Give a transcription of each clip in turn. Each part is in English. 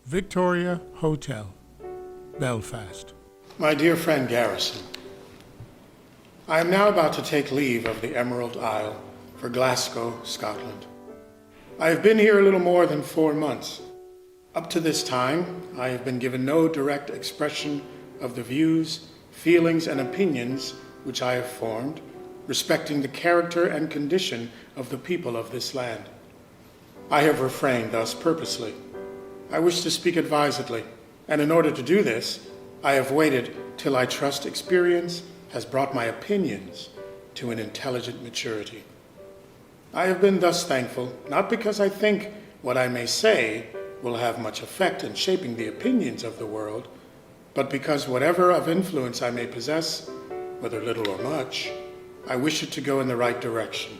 Victoria Hotel, Belfast. My dear friend Garrison, I am now about to take leave of the Emerald Isle for Glasgow, Scotland. I have been here a little more than 4 months. Up to this time, I have been given no direct expression of the views, feelings, and opinions which I have formed respecting the character and condition of the people of this land. I have refrained thus purposely. I wish to speak advisedly, and in order to do this, I have waited till I trust experience has brought my opinions to an intelligent maturity. I have been thus thankful, not because I think what I may say will have much effect in shaping the opinions of the world, but because whatever of influence I may possess, whether little or much, I wish it to go in the right direction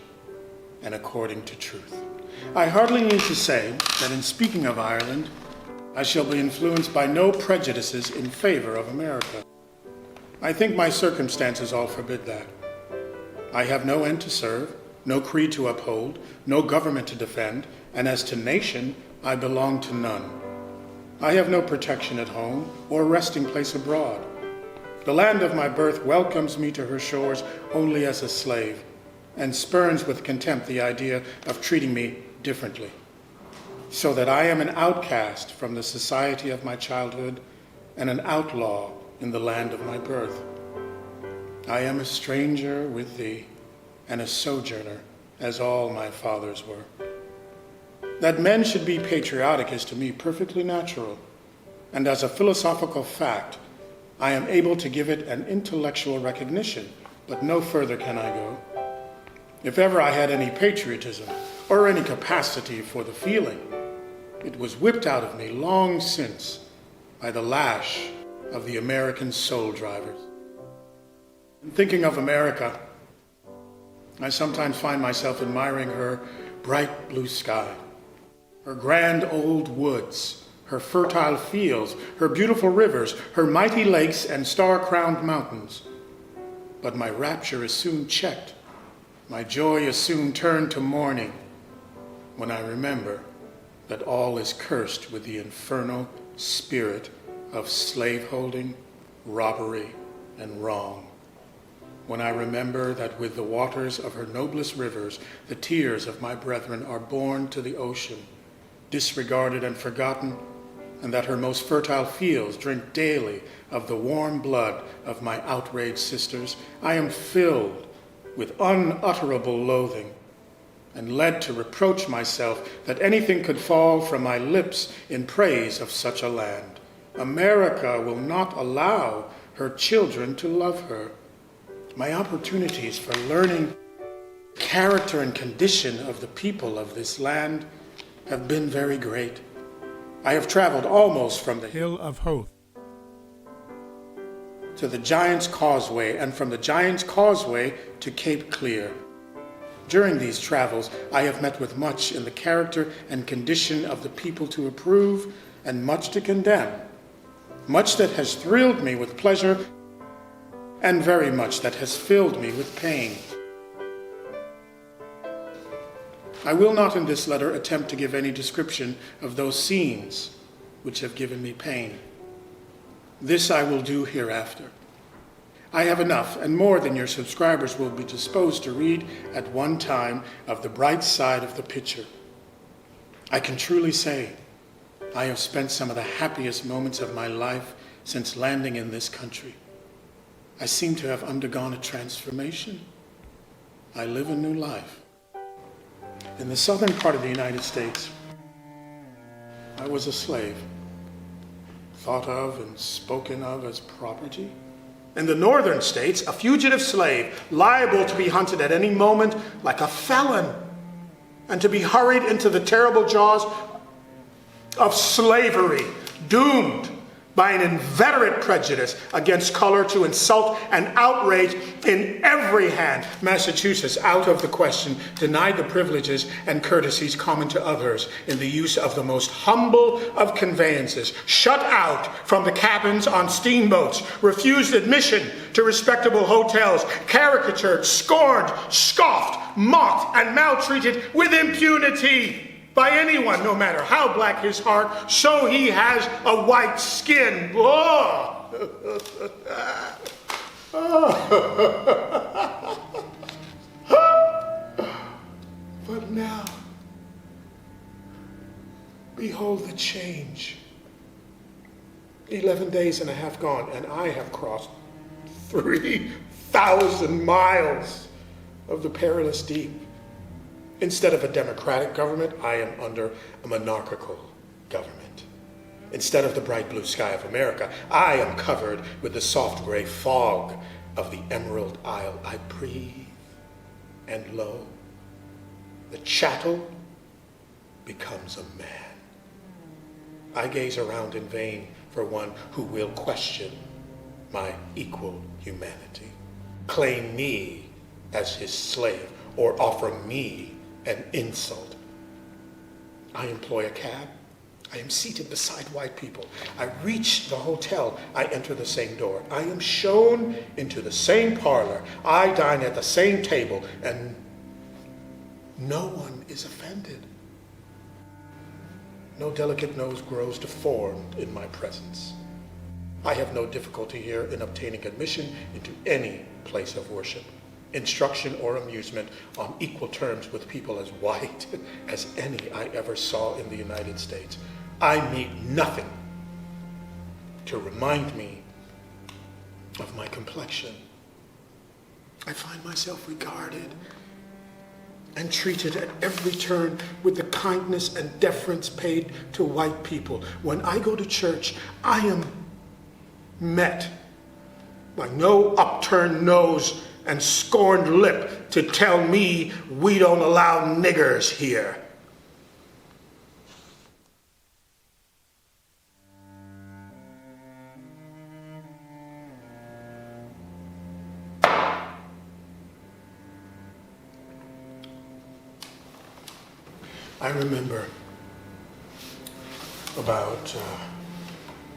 and according to truth. I hardly need to say that in speaking of Ireland, I shall be influenced by no prejudices in favor of America. I think my circumstances all forbid that. I have no end to serve, no creed to uphold, no government to defend, and as to nation, I belong to none. I have no protection at home or resting place abroad. The land of my birth welcomes me to her shores only as a slave, and spurns with contempt the idea of treating me differently, so that I am an outcast from the society of my childhood and an outlaw in the land of my birth. I am a stranger with thee and a sojourner, as all my fathers were. That men should be patriotic is to me perfectly natural, and as a philosophical fact, I am able to give it an intellectual recognition, but no further can I go. If ever I had any patriotism or any capacity for the feeling, it was whipped out of me long since by the lash of the American soul drivers. In thinking of America, I sometimes find myself admiring her bright blue sky, her grand old woods, her fertile fields, her beautiful rivers, her mighty lakes and star-crowned mountains. But my rapture is soon checked. My joy is soon turned to mourning when I remember that all is cursed with the infernal spirit of slaveholding, robbery, and wrong. When I remember that with the waters of her noblest rivers, the tears of my brethren are borne to the ocean, disregarded and forgotten, and that her most fertile fields drink daily of the warm blood of my outraged sisters, I am filled with unutterable loathing and led to reproach myself that anything could fall from my lips in praise of such a land. America will not allow her children to love her. My opportunities for learning character and condition of the people of this land have been very great. I have traveled almost from the Hill of Howth to the Giant's Causeway, and from the Giant's Causeway to Cape Clear. During these travels, I have met with much in the character and condition of the people to approve and much to condemn, much that has thrilled me with pleasure and very much that has filled me with pain. I will not in this letter attempt to give any description of those scenes which have given me pain. This I will do hereafter. I have enough and more than your subscribers will be disposed to read at one time of the bright side of the picture. I can truly say I have spent some of the happiest moments of my life since landing in this country. I seem to have undergone a transformation. I live a new life. In the southern part of the United States, I was a slave, thought of and spoken of as property. In the northern states, a fugitive slave, liable to be hunted at any moment like a felon, and to be hurried into the terrible jaws of slavery, doomed by an inveterate prejudice against color to insult and outrage in every hand. Massachusetts, out of the question, denied the privileges and courtesies common to others in the use of the most humble of conveyances, shut out from the cabins on steamboats, refused admission to respectable hotels, caricatured, scorned, scoffed, mocked, and maltreated with impunity by anyone, no matter how black his heart, so he has a white skin. Oh. But now, behold the change. 11 days and a half gone, and I have crossed 3,000 miles of the perilous deep. Instead of a democratic government, I am under a monarchical government. Instead of the bright blue sky of America, I am covered with the soft gray fog of the Emerald Isle. I breathe, and lo, the chattel becomes a man. I gaze around in vain for one who will question my equal humanity, claim me as his slave, or offer me an insult. I employ a cab. I am seated beside white people. I reach the hotel. I enter the same door. I am shown into the same parlor. I dine at the same table, and no one is offended. No delicate nose grows deformed in my presence. I have no difficulty here in obtaining admission into any place of worship, instruction, or amusement on equal terms with people as white as any I ever saw in the United States. I meet nothing to remind me of my complexion. I find myself regarded and treated at every turn with the kindness and deference paid to white people. When I go to church, I am met by no upturned nose and scorned lip to tell me we don't allow niggers here. I remember about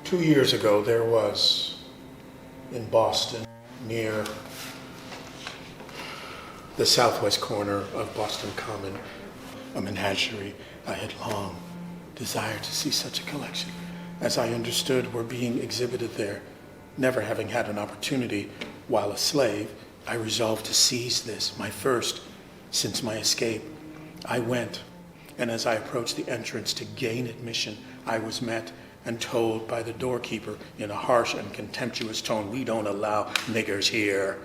2 years ago, there was in Boston, near the southwest corner of Boston Common, a menagerie. I had long desired to see such a collection, as I understood were being exhibited there. Never having had an opportunity while a slave, I resolved to seize this, my first since my escape. I went, and as I approached the entrance to gain admission, I was met and told by the doorkeeper in a harsh and contemptuous tone, "We don't allow niggers here."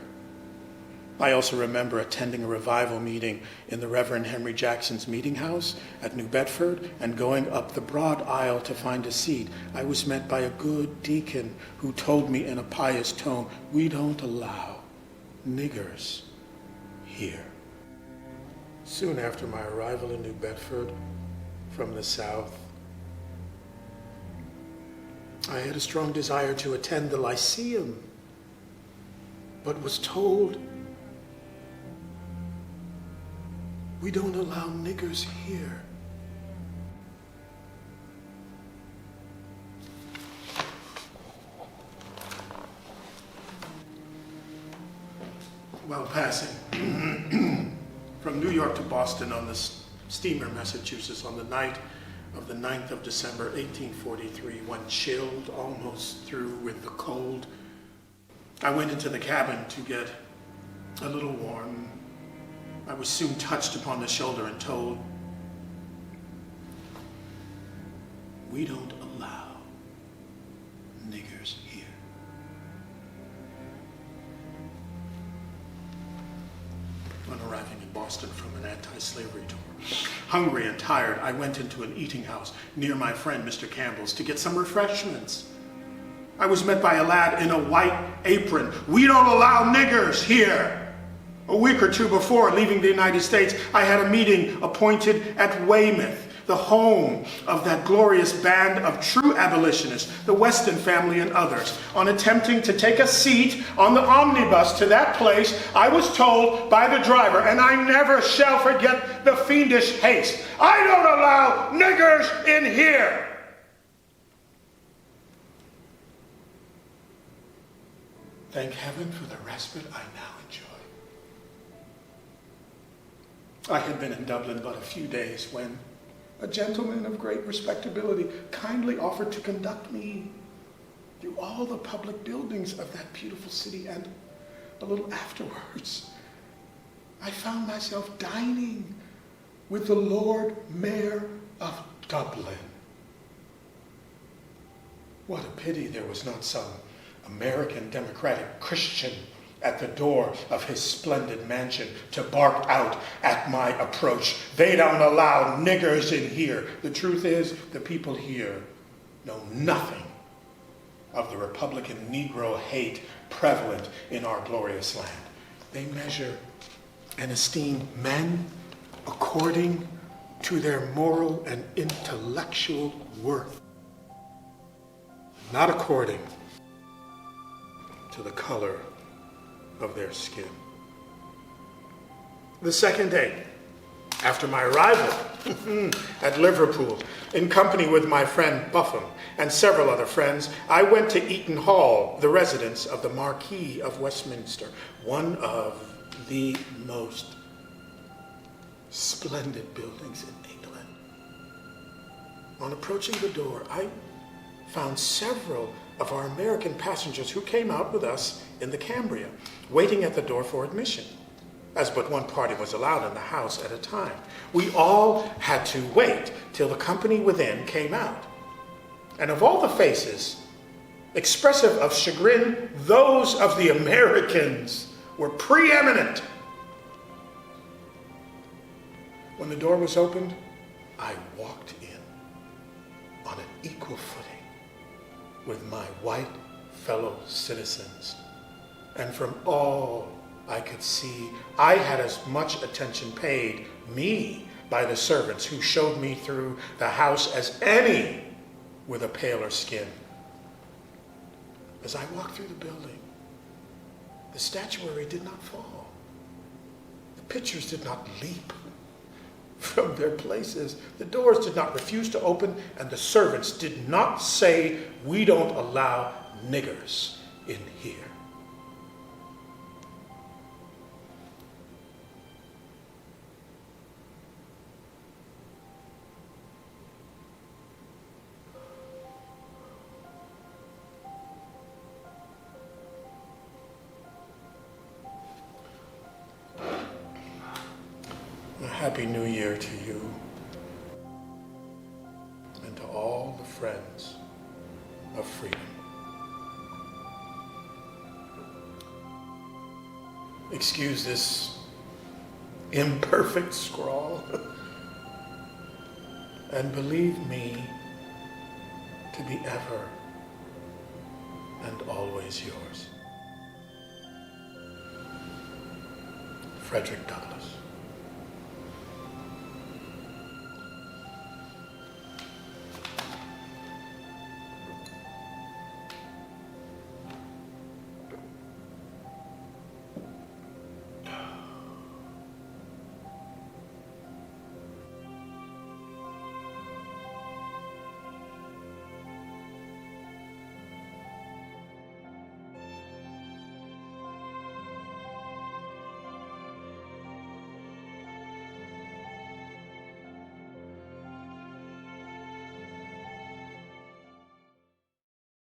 I also remember attending a revival meeting in the Reverend Henry Jackson's meeting house at New Bedford, and going up the broad aisle to find a seat, I was met by a good deacon who told me in a pious tone, "We don't allow niggers here." Soon after my arrival in New Bedford from the South, I had a strong desire to attend the Lyceum, but was told, "We don't allow niggers here." While passing from New York to Boston on the steamer Massachusetts on the night of the 9th of December, 1843, when chilled almost through with the cold, I went into the cabin to get a little warm. I was soon touched upon the shoulder and told, "We don't allow niggers here." On arriving in Boston from an anti-slavery tour, hungry and tired, I went into an eating house near my friend Mr. Campbell's to get some refreshments. I was met by a lad in a white apron. "We don't allow niggers here." A week or two before leaving the United States, I had a meeting appointed at Weymouth, the home of that glorious band of true abolitionists, the Weston family and others. On attempting to take a seat on the omnibus to that place, I was told by the driver, and I never shall forget the fiendish haste, "I don't allow niggers in here." Thank heaven for the respite I now enjoy. I had been in Dublin but a few days when, a gentleman of great respectability, kindly offered to conduct me through all the public buildings of that beautiful city, and a little afterwards, I found myself dining with the Lord Mayor of Dublin. What a pity there was not some American Democratic Christian at the door of his splendid mansion to bark out at my approach, "They don't allow niggers in here." The truth is, the people here know nothing of the Republican Negro hate prevalent in our glorious land. They measure and esteem men according to their moral and intellectual worth, not according to the color of their skin. The second day after my arrival at Liverpool, in company with my friend Buffum and several other friends, I went to Eaton Hall, the residence of the Marquis of Westminster, one of the most splendid buildings in England. On approaching the door, I found several of our American passengers who came out with us in the Cambria, waiting at the door for admission, as but one party was allowed in the house at a time. We all had to wait till the company within came out. And of all the faces, expressive of chagrin, those of the Americans were preeminent. When the door was opened, I walked in on an equal footing with my white fellow citizens. And from all I could see, I had as much attention paid me by the servants who showed me through the house as any with a paler skin. As I walked through the building, the statuary did not fall. The pictures did not leap from their places. The doors did not refuse to open, and the servants did not say, "We don't allow niggers in here." A Happy New Year to you and to all the friends of freedom. Excuse this imperfect scrawl, and believe me to be ever and always yours, Frederick Douglass.